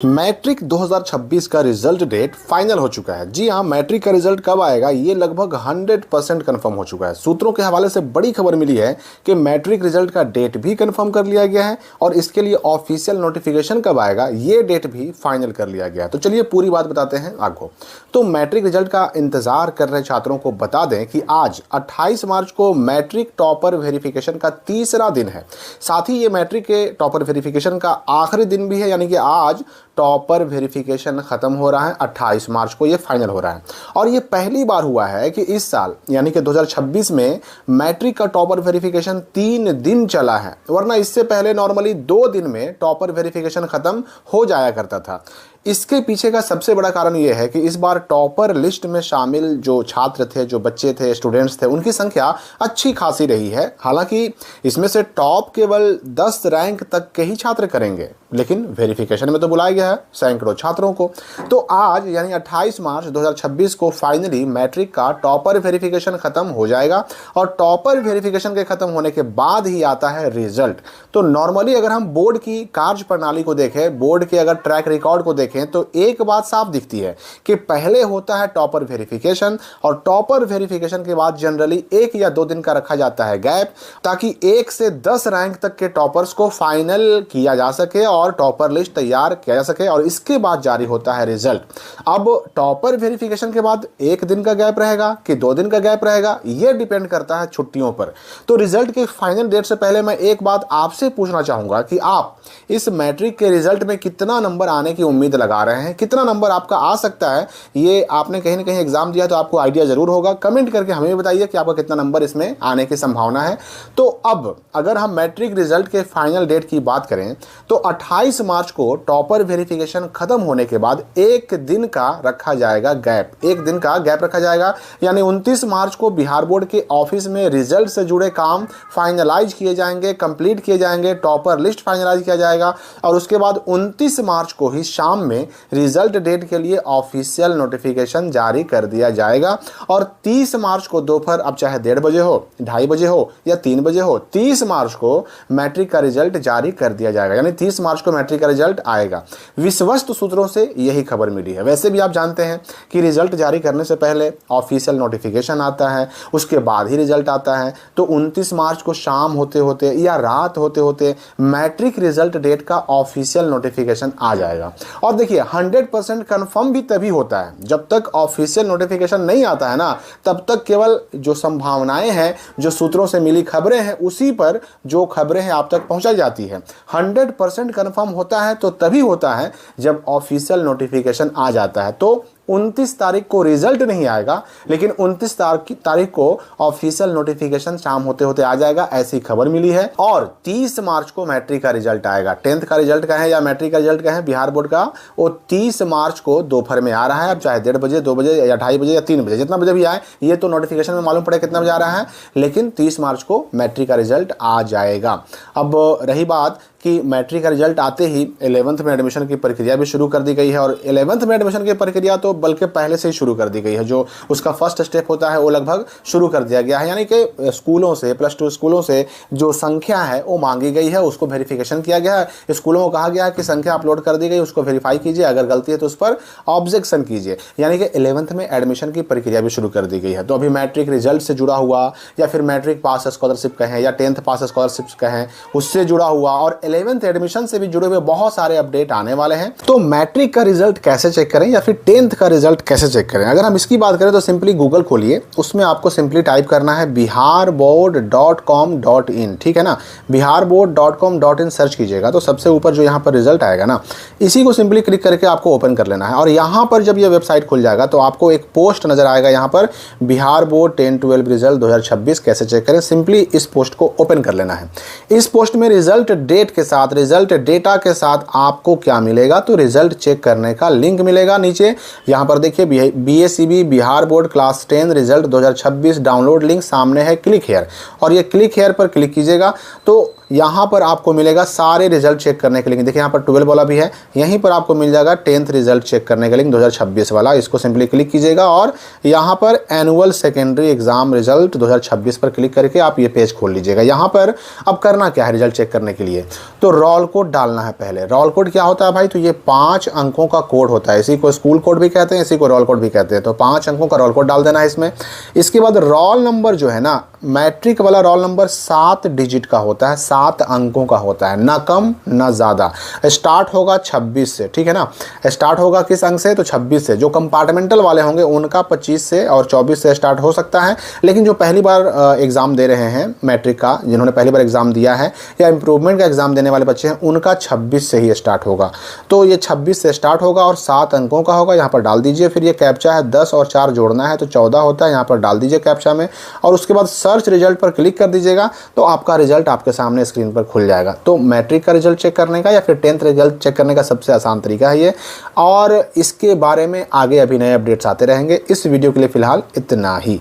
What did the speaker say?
Matric 2026 का result date final हो चुका है। जी हाँ, मैट्रिक का रिजल्ट कब आएगा ये लगभग 100% कंफर्म हो चुका है। सूत्रों के हवाले से बड़ी खबर मिली है कि मैट्रिक रिजल्ट का डेट भी कंफर्म कर लिया गया है और इसके लिए ऑफिशियल नोटिफिकेशन कब आएगा ये डेट भी फाइनल कर लिया गया है। तो चलिए पूरी बात बताते हैं आपको। तो मैट्रिक रिजल्ट का इंतजार कर रहे छात्रों को बता दें कि आज 28 मार्च को मैट्रिक टॉपर वेरिफिकेशन का तीसरा दिन है। साथ ही ये मैट्रिक के टॉपर वेरिफिकेशन का आखिरी दिन भी है, यानी कि आज टॉपर वेरिफिकेशन खत्म हो रहा है। 28 मार्च को ये फाइनल हो रहा है और ये पहली बार हुआ है कि इस साल यानी कि 2026 में मैट्रिक का टॉपर वेरिफिकेशन 3 दिन चला है, वरना इससे पहले नॉर्मली 2 दिन में टॉपर वेरिफिकेशन खत्म हो जाया करता था। इसके पीछे का सबसे बड़ा कारण यह है कि इस बार टॉपर लिस्ट में शामिल जो छात्र थे, जो बच्चे थे, स्टूडेंट्स थे, उनकी संख्या अच्छी खासी रही है। हालांकि इसमें से टॉप केवल 10 रैंक तक के ही छात्र करेंगे, लेकिन वेरिफिकेशन में तो बुलाया गया है सैकड़ों छात्रों को। तो आज यानी 28 मार्च 2026 को फाइनली मैट्रिक का टॉपर वेरिफिकेशन खत्म हो जाएगा और टॉपर वेरिफिकेशन के खत्म होने के बाद ही आता है रिजल्ट। तो नॉर्मली अगर हम बोर्ड की कार्य प्रणाली को देखें, बोर्ड के अगर ट्रैक रिकॉर्ड को देखें, तो एक बात साफ दिखती है कि पहले होता है टॉपर वेरिफिकेशन और टॉपर वेरिफिकेशन के बाद जनरली 1 या 2 दिन का रखा जाता है गैप, ताकि 1 से 10 रैंक तक के टॉपर्स को फाइनल किया जा सके और टॉपर लिस्ट तैयार किया जा सके और इसके बाद जारी होता है रिजल्ट। अब टॉपर वेरिफिकेशन के बाद 1 दिन का गैप रहेगा कि 2 दिन का गैप रहेगा, यह डिपेंड करता है छुट्टियों पर। तो रिजल्ट के फाइनल डेट से पहले मैं एक बात आपसे पूछना चाहूंगा कि आप इस मैट्रिक के रिजल्ट में कितना नंबर आने की उम्मीद लगा रहे हैं, कितना नंबर आपका आ सकता है। ये आपने कहीं ना कहीं एग्जाम दिया तो आपको आइडिया जरूर होगा। कमेंट करके हमें भी बताइए कि आपका कितना नंबर इसमें आने की संभावना है। तो अब अगर हम मैट्रिक रिजल्ट के फाइनल डेट की बात करें तो 28 मार्च को टॉपर वेरिफिकेशन खत्म होने के बाद 1 दिन का रखा जाएगा गैप, 1 दिन का गैप रखा जाएगा। यानी 29 मार्च को बिहार बोर्ड के ऑफिस में रिजल्ट से जुड़े काम फाइनलाइज किए जाएंगे, कंप्लीट किए जाएंगे, टॉपर लिस्ट फाइनलाइज किया जाएगा और उसके बाद 29 मार्च को ही शाम में रिजल्ट डेट के लिए ऑफिशियल नोटिफिकेशन जारी कर दिया जाएगा और 30 मार्च को दोपहर, अब चाहे 1:30 बजे हो, 2:30 बजे हो या 3 बजे हो, 30 मार्च को मैट्रिक का रिजल्ट जारी कर दिया जाएगा। यानी 30 मार्च को मैट्रिक का रिजल्ट आएगा। विश्वस्त सूत्रों से यही खबर मिली है। वैसे भी आप जानते हैं कि रिजल्ट जारी करने से पहले ऑफिशियल नोटिफिकेशन आता है, उसके बाद ही रिजल्ट आता है। तो 29 मार्च को शाम होते होते या रात होते होते मैट्रिक रिजल्ट डेट का ऑफिशियल नोटिफिकेशन आ जाएगा। और देखिए 100% कंफर्म भी तभी होता है जब तक ऑफिशियल नोटिफिकेशन नहीं आता है ना, तब तक केवल जो संभावनाएं हैं, जो सूत्रों से मिली खबरें हैं, उसी पर जो खबरें हैं आप तक पहुंचाई जाती है। 100% कंफर्म होता है तो तभी होता है जब ऑफिशियल नोटिफिकेशन आ जाता है। तो 29 तारीख को रिजल्ट नहीं आएगा, लेकिन 29 तारीख को ऑफिशियल नोटिफिकेशन शाम होते होते आ जाएगा, ऐसी खबर मिली है। और 30 मार्च को मैट्रिक का रिजल्ट आएगा। 10th का रिजल्ट कहें या मैट्रिक का रिजल्ट कहें बिहार बोर्ड का, वो 30 मार्च को दोपहर में आ रहा है। अब चाहे 1:30 बजे, 2 बजे या 2:30 बजे या 3 बजे, जितना बजे भी आए, ये तो नोटिफिकेशन में मालूम पड़े कितना बजे आ रहा है, लेकिन 30 मार्च को मैट्रिक का रिजल्ट आ जाएगा। अब रही बात कि मैट्रिक का रिजल्ट आते ही 11th में एडमिशन की प्रक्रिया भी शुरू कर दी गई है और 11th में एडमिशन की प्रक्रिया तो बल्कि पहले से ही शुरू कर दी गई है। जो उसका फर्स्ट स्टेप होता है वो लगभग शुरू कर दिया गया है, यानी कि स्कूलों से, +2 स्कूलों से जो संख्या है वो मांगी गई है, उसको वेरिफिकेशन किया गया है। स्कूलों को कहा गया है कि संख्या अपलोड कर दी गई, उसको वेरीफाई कीजिए, अगर गलती है तो उस पर ऑब्जेक्शन कीजिए। यानी कि 11th में एडमिशन की प्रक्रिया भी शुरू कर दी गई है। तो अभी मैट्रिक रिजल्ट से जुड़ा हुआ या फिर मैट्रिक पास स्कॉलरशिप कहें या 10th पास स्कॉलरशिप कहें, उससे जुड़ा हुआ और 11th एडमिशन से भी जुड़े हुए बहुत सारे अपडेट आने वाले हैं। तो मैट्रिक का रिजल्ट कैसे चेक करें या फिर 10th का रिजल्ट कैसे चेक करें, अगर हम इसकी बात करें तो सिंपली गूगल खोलिए, उसमें आपको सिंपली टाइप करना है biharboard.com.in, ठीक है ना। biharboard.com.in सर्च कीजिएगा तो सबसे ऊपर जो यहाँ पर रिजल्ट आएगा ना, इसी को सिंपली क्लिक करके आपको ओपन कर लेना है और यहाँ पर जब ये वेबसाइट खुल जाएगा तो आपको एक पोस्ट नजर आएगा, यहाँ पर बिहार बोर्ड 10-12 रिजल्ट 2026 कैसे चेक करें। सिंपली इस पोस्ट को ओपन कर लेना है। इस पोस्ट में रिजल्ट डेट के साथ, रिजल्ट डेटा के साथ आपको क्या मिलेगा, तो रिजल्ट चेक करने का लिंक मिलेगा नीचे। यहाँ पर देखिए BACB Bihar board class 10 result 2026 download link सामने है, क्लिक हेयर, और ये क्लिक हेयर पर क्लिक कीजिएगा तो यहाँ पर आपको मिलेगा सारे रिजल्ट चेक करने के लिंक। देखिए यहाँ पर 12 वाला भी है, यहीं पर आपको मिल जाएगा 10th रिजल्ट चेक करने का लिंक 2026 वाला। इसको सिंपली क्लिक कीजिएगा और यहाँ पर एनुअल सेकेंडरी एग्जाम रिजल्ट 2026 पर क्लिक करके आप ये पेज खोल लीजिएगा। यहाँ पर अब करना क्या है रिजल्ट चेक करने के लिए, तो रोल कोड डालना है पहले। रोल कोड क्या होता है भाई, तो ये 5 अंकों का कोड होता है, इसी को स्कूल कोड भी कहते हैं, इसी को रोल कोड भी कहते हैं। तो 5 अंकों का रोल कोड डाल देना है इसमें। इसके बाद रोल नंबर जो है ना, मैट्रिक वाला रोल नंबर 7 डिजिट का होता है, 7 अंकों का होता है, ना कम ना ज़्यादा। स्टार्ट होगा 26 से, ठीक है ना। स्टार्ट होगा किस अंक से, तो 26 से। जो कंपार्टमेंटल वाले होंगे उनका 25 से और 24 से स्टार्ट हो सकता है, लेकिन जो पहली बार एग्ज़ाम दे रहे हैं मैट्रिक का, जिन्होंने पहली बार एग्ज़ाम दिया है या इंप्रूवमेंट का एग्ज़ाम देने वाले बच्चे हैं, उनका 26 से ही स्टार्ट होगा। तो ये 26 से स्टार्ट होगा और 7 अंकों का होगा, यहाँ पर डाल दीजिए। फिर ये कैप्चा है, 10 और 4 जोड़ना है तो 14 होता है, यहाँ पर डाल दीजिए कैप्चा में। और उसके बाद सर्च रिजल्ट पर क्लिक कर दीजिएगा तो आपका रिजल्ट आपके सामने स्क्रीन पर खुल जाएगा। तो मैट्रिक का रिजल्ट चेक करने का या फिर 10th रिजल्ट चेक करने का सबसे आसान तरीका है ये। और इसके बारे में आगे अभी नए अपडेट्स आते रहेंगे। इस वीडियो के लिए फ़िलहाल इतना ही।